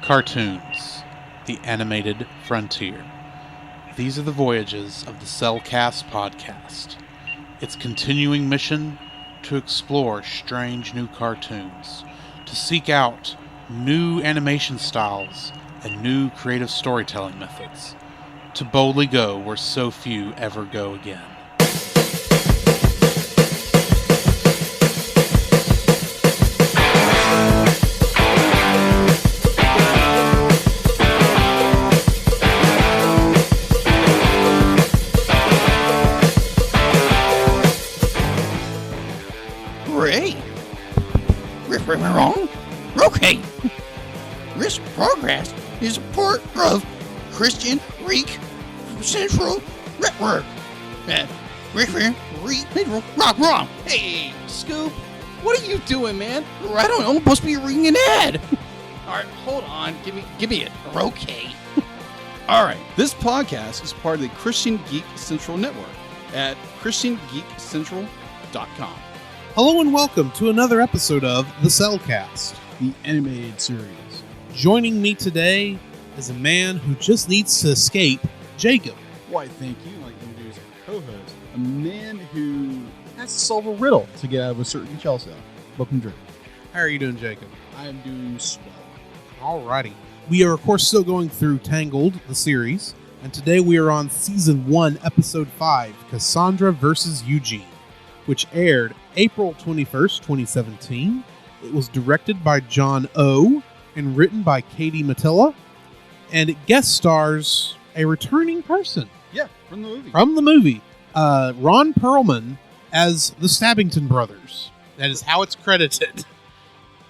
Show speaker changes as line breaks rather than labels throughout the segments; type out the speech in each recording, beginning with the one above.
Cartoons, the animated frontier. These are the voyages of the Cellcast podcast. Its continuing mission to explore strange new cartoons, to seek out new animation styles and new creative storytelling methods, to boldly go where so few ever go again.
Am I wrong? Okay. This podcast is a part of Christian Reek Central Network. Wrong.
Hey, Scoop, what are you doing, man?
I don't know. I'm supposed to be reading an ad.
All right, hold on. Give me it.
Okay.
All right. This podcast is part of the Christian Geek Central Network at ChristianGeekCentral.com.
Hello and welcome to another episode of the Cellcast,
The animated series.
Joining me today is a man who just needs to escape, Jacob.
Why, thank you. I'd like to introduce our co-host, a man who has to solve a riddle to get out of a certain jail cell. Welcome, Drew.
How are you doing, Jacob?
I am doing swell.
Alrighty. We are, of course, still going through Tangled, the series, and today we are on Season 1, Episode 5, Cassandra Vs Eugene, which aired April 21st, 2017. It was directed by John O. and written by Katie Matilla, and it guest stars a returning person.
Yeah, from the movie.
Ron Perlman as the Stabbington brothers. That is how it's credited.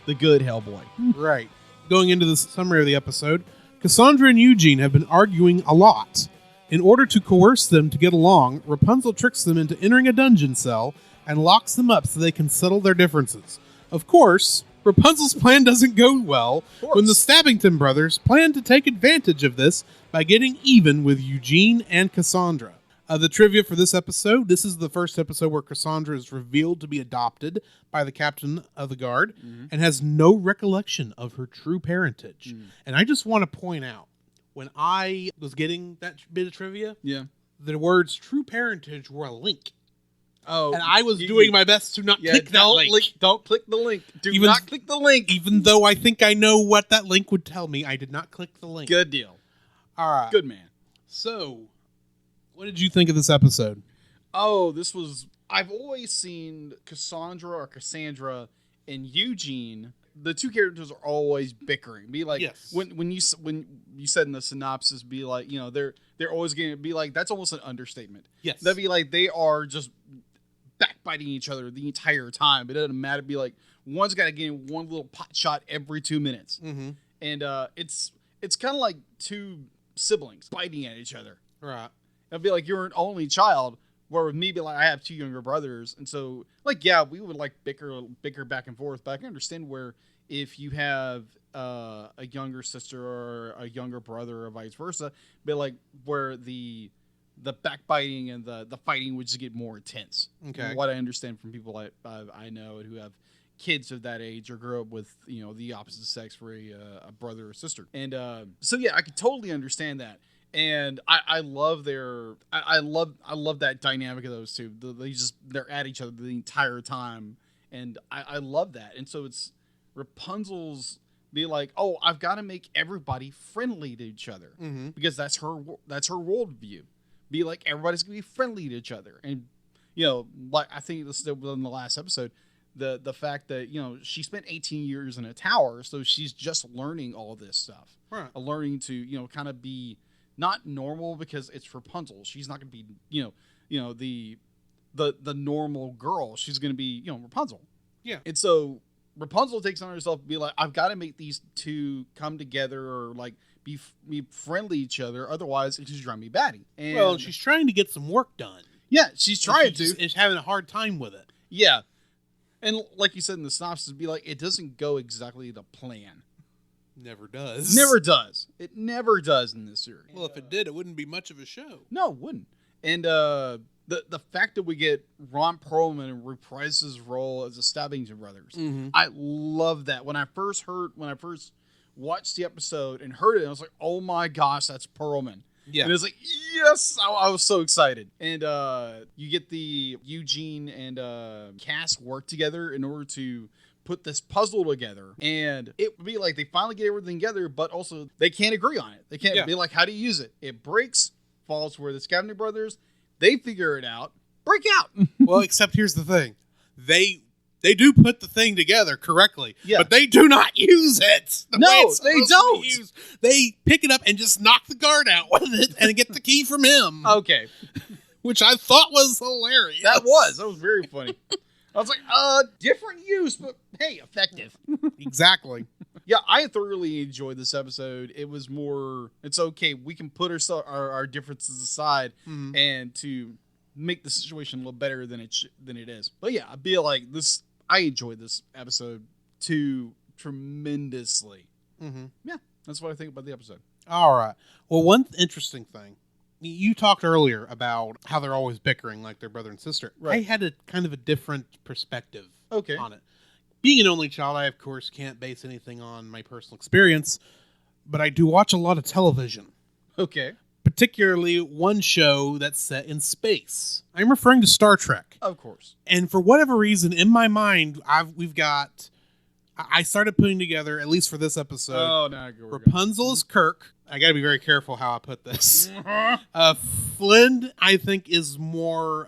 The good Hellboy.
Right. Going into the summary of the episode, Cassandra and Eugene have been arguing a lot. In order to coerce them to get along, Rapunzel tricks them into entering a dungeon cell and locks them up so they can settle their differences. Of course, Rapunzel's plan doesn't go well when the Stabbington brothers plan to take advantage of this by getting even with Eugene and Cassandra. The trivia for this episode: this is the first episode where Cassandra is revealed to be adopted by the captain of the guard and has no recollection of her true parentage. And I just want to point out, when I was getting that bit of trivia, the words true parentage were a link.
Oh,
and I was doing my best to not click that link.
Don't click the link. Do not click the link.
Even though I think I know what that link would tell me, I did not click the link.
Good deal.
All right.
Good man.
So, what did you think of this episode?
Oh, I've always seen Cassandra and Eugene. The two characters are always bickering. Be like,
yes.
when you said in the synopsis, be like, they're always going to be like, that's almost an understatement.
Yes.
That'd be like they are just backbiting each other the entire time. It doesn't matter. Be like, one's got to get in one little pot shot every 2 minutes. Mm-hmm. And it's kind of like two siblings fighting at each other.
Right.
It'd be like you're an only child, where with me, be like, I have two younger brothers. And so, like, yeah, we would like bicker back and forth. But I can understand where if you have a younger sister or a younger brother or vice versa, but like where the backbiting and the fighting would just get more intense.
Okay.
From what I understand from people I know and who have kids of that age or grew up with the opposite sex for a brother or sister. And so yeah, I could totally understand that. And I love I love that dynamic of those two. They're at each other the entire time, and I love that. And so it's Rapunzel's be like, oh, I've got to make everybody friendly to each other because that's her worldview. Be like, everybody's gonna be friendly to each other, and like I think this in the last episode, the fact that she spent 18 years in a tower, so she's just learning all this stuff,
right?
Learning to kind of be not normal because it's Rapunzel. She's not gonna be the normal girl. She's gonna be Rapunzel.
Yeah,
and so Rapunzel takes on herself to be like, I've got to make these two come together or like be friendly to each other. Otherwise, it's just driving me batty. And
well, she's trying to get some work done.
Yeah, she's trying to.
She's having a hard time with it.
Yeah. And like you said in the synopsis, be like, it doesn't go exactly the plan.
Never does.
Never does. It never does in this series.
Well, if it did, it wouldn't be much of a show.
No, it wouldn't. And the fact that we get Ron Perlman reprise his role as the Stabbington brothers, I love that. When I first watched the episode and heard it, and I was like, oh my gosh, that's Perlman.
Yeah.
And it was like, yes, I was so excited. And you get the Eugene and Cass work together in order to put this puzzle together. And it would be like they finally get everything together, but also they can't agree on it. They can't be like, how do you use it? It breaks, falls where the Scavenger Brothers, they figure it out, break out.
Well, except here's the thing. They do put the thing together correctly,
Yeah.
but they do not use it.
No,
it's
they
supposed to
don't.
be used. They pick it up and just knock the guard out with it and get the key from him,
Okay.
which I thought was hilarious.
That was very funny. I was like, different use, but hey, effective.
Exactly.
Yeah, I thoroughly enjoyed this episode. It was more, it's okay. We can put our differences aside and to make the situation a little better than it is. But yeah, I feel like this. I enjoyed this episode too tremendously. Yeah, that's what I think about the episode.
All right. Well, one interesting thing. You talked earlier about how they're always bickering like their brother and sister.
Right.
I had a kind of a different perspective
Okay.
on it. Being an only child, I, of course, can't base anything on my personal experience, but I do watch a lot of television.
Okay.
Particularly one show that's set in space. I'm referring to Star Trek.
Of course.
And for whatever reason, in my mind, I started putting together, at least for this episode,
Oh, now I go.
Rapunzel is Kirk. I got to be very careful how I put this. Flynn, I think, is more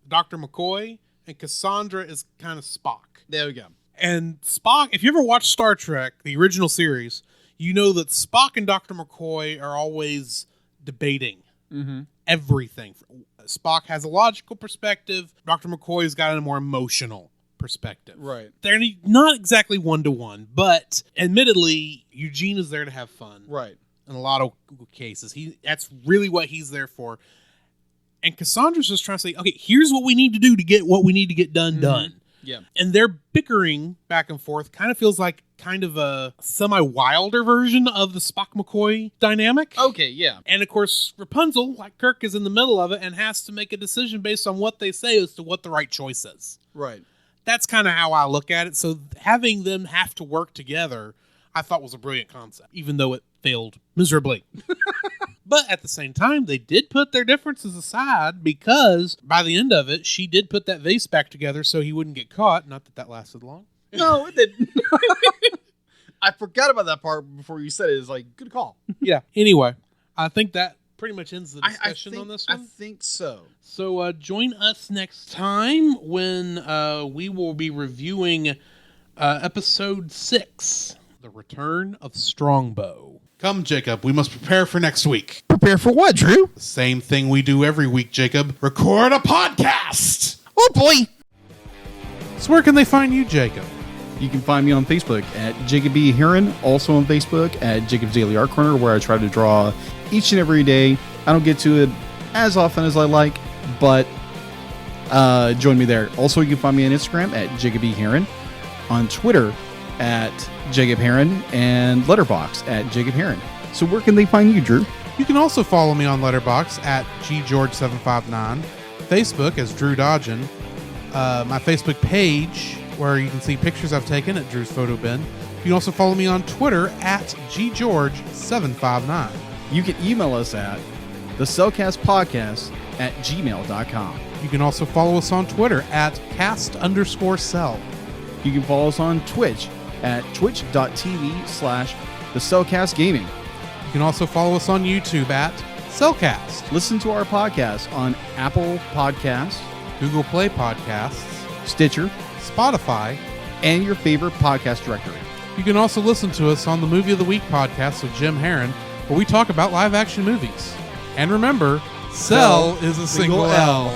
Dr. McCoy, and Cassandra is kind of Spock.
There we go.
And Spock, if you ever watched Star Trek, the original series, you know that Spock and Dr. McCoy are always debating everything. Spock has a logical perspective. Dr. McCoy's got a more emotional perspective.
Right.
They're not exactly one-to-one, but admittedly, Eugene is there to have fun.
Right.
In a lot of cases. That's really what he's there for. And Cassandra's just trying to say, okay, here's what we need to do to get what we need to get done.
Yeah.
And their bickering back and forth kind of feels like kind of a semi-wilder version of the Spock-McCoy dynamic.
Okay, yeah.
And of course, Rapunzel, like Kirk, is in the middle of it and has to make a decision based on what they say as to what the right choice is.
Right.
That's kind of how I look at it. So having them have to work together, I thought was a brilliant concept, even though it failed miserably. But at the same time, they did put their differences aside because by the end of it, she did put that vase back together so he wouldn't get caught. Not that lasted long.
No, it didn't. I forgot about that part before you said it. It's like, good call.
Yeah. Anyway, I think that pretty much ends the discussion on this one.
I think so.
So join us next time when we will be reviewing episode 6, The Return of Strongbow. Come, Jacob. We must prepare for next week.
Prepare for what, Drew?
The same thing we do every week, Jacob. Record a podcast!
Oh, boy.
So where can they find you, Jacob?
You can find me on Facebook at Jacob B. Heron, also on Facebook at Jacob's Daily Art Corner, where I try to draw each and every day. I don't get to it as often as I like, but join me there. Also, you can find me on Instagram at Jacob B. Heron, on Twitter at Jacob Heron, and Letterboxd at Jacob Heron. So where can they find you, Drew?
You can also follow me on Letterboxd at ggeorge759, Facebook as Drew Dodgen, my Facebook page where you can see pictures I've taken at Drew's Photo Bin. You can also follow me on Twitter at ggeorge759.
You can email us at thecellcastpodcast@gmail.com.
You can also follow us on Twitter at cast_cell.
You can follow us on Twitch at twitch.tv/thecellcastgaming.
You can also follow us on YouTube at Cellcast,
Listen to our podcast on Apple Podcasts,
Google Play Podcasts,
Stitcher,
Spotify,
and your favorite podcast directory.
You can also listen to us on the Movie of the Week podcast with Jim Heron, where we talk about live action movies. And remember, Cell is a single L.